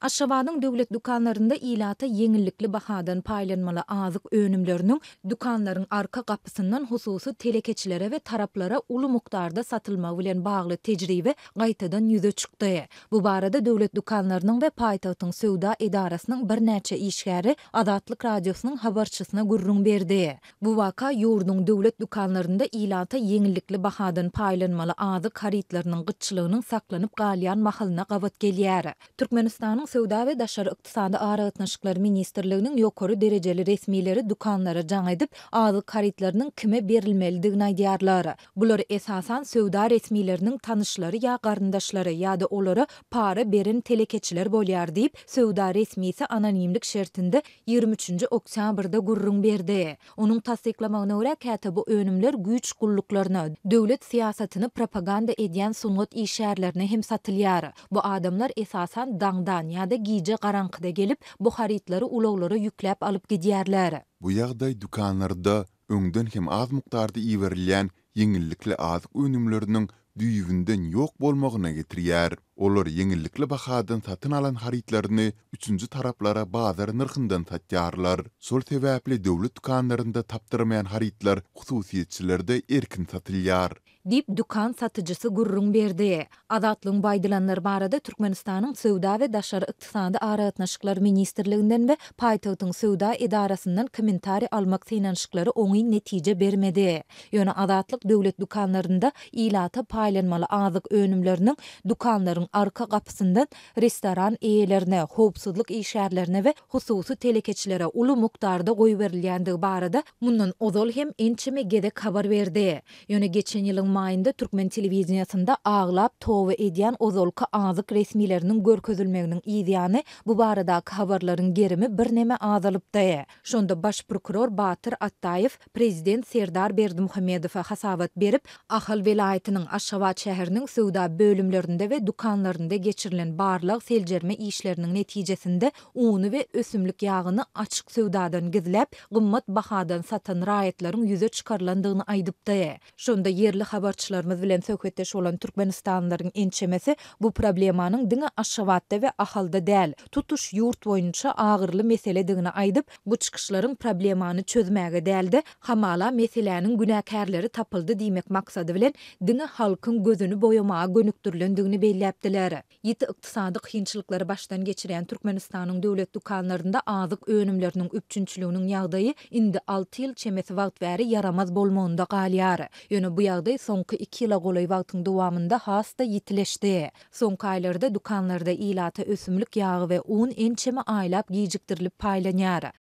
Aşgabatyň döwlet dukanlarynda ilata yeňillikli bahadan paýlanmaly azyk önümleriniň dukanlaryň arka gapysyndan hususy telekeçilere we taraplara uly mukdarda satylmagy bilen bagly tejribe gaýtadan ýüze çykdy. Bu barada döwlet dukanlarynyň we paýtagtyň Söwda Edarasynyň bir näçe işgäri Adatlyk radiosynyň habarçysyna gurrun berdi. Bu waka ýurdun döwlet dukanlarynda ilata yeňillikli bahadan paýlanmaly azyk haritlarynyň gyçylygynyň saklanyp galýan mahalyna gabat gelýär. Türkmenistanyň Söwda we Daşary ykdysady aragatnaşyklar ministrliginiň ýokary derejeli resmileri dukanlara jaň edip azyk haritlarynyň kime berilmelidigini aýdýarlar. Bular esasan Söwda resmileriniň tanyşlary ýa garyndaşlary ýa-da olary para beren telekeçiler bolýar diýip Söwda resmisi anonimlik şertinde 23 oktýabrda gurrun berdi. Onuň tasdiklamagyna görä käte bu önümler güýç gullyklaryna, döwlet siýasatyny propaganda edýän sungat işärlerine hem satylýar. Bu adamlar esasan daňdan ýa-da giýje garankyda gelip bu haritlary ulaglara ýükläp alyp gidýärler. Bu ýagdaý dukanlarda öňden hem az mukdarda iwerilýän yeňillikli azyk önümleriniň düýünden ýok bolmagyna getirýär. Olar yeňillikli bahadan satyn alan haritlaryny üçünji taraplara bazar nyrkyndan satýarlar. Sol sebäpli döwlet dukanlarynda tapdyrmaýan haritlar hususiýetçilerde erkin satylýar. Dip dukan satyjysy gurrun berdi. Adatlyň baýdylanlar barada Türkmenistanyň Söwda we Daşary ykdysady aragatnaşyklar ministrliginden we paýtagtyň Söwda Edarasyndan kommentari almak synanyşyklary oňy netije bermedi. Ýöne adatlyk döwlet dukanlarynda ilata paýlanmaly azyk önümleriniň dukanlaryň arka gapysyndan restoran eýelerine, howpsuzlyk işärlerine we hususy telekeçilere uly mukdarda goýup berilýändigi barada mundan ozal hem ençeme gedek habar berdi. Ýöne geçen ýylyň maýynda Türkmen telewizionyasynda aglap towa edýän ozalky azyk resmileriniň görkezilmeginiň ýygyny bu baradaky habarlaryň gerimi bir neme azalypdy. Şonda baş prokuror Batyr Attaýew prezident Serdar Berdimuhammedowa hasabat berip, Ahal welaýatynyň Aşgabat şäheriniň Söwda bölümlerinde we dukanlarynda geçirilen barlyk seljerme işleriniň netijesinde uny we ösümlik ýagyny açyk söwdadan gizläp, gymmat bahadan satan raýatlaryň ýüze çykarlandygyny aýdypdy. Şonda yerli habarçylarymyz bilen söhbetdeş bolan türkmenistanlylaryň ençemesi bu problemanyň diňe Aşgabatda we Ahalda däl, tutuş ýurt boýunça agyrly meseledigini aýdyp, bu çykyşlaryň problemany çözmäge däldi, hamala meseleniň günäkärleri tapyldy diýmek maksady bilen diňe halkyň gözüni boýamaga gönükdirilendigini belläpdiler. Ýiti ykdysady kynçylyklary başdan geçiren Türkmenistanyň döwlet dukanlarynda azyk önümleriniň üçünçiliginiň ýagdaýy indi 6 ýyl çemesi wagt bäri yaramaz bolmagynda galýar. Ýöne bu ýagdaý soňky 2 ýyla goly wagtyň dowamynda hasta ýitileşdi. Soňky aýlarda dukanlarda ilata ösümlik ýagy we un ençeme aýlap giýjikdirilip paýlanýar.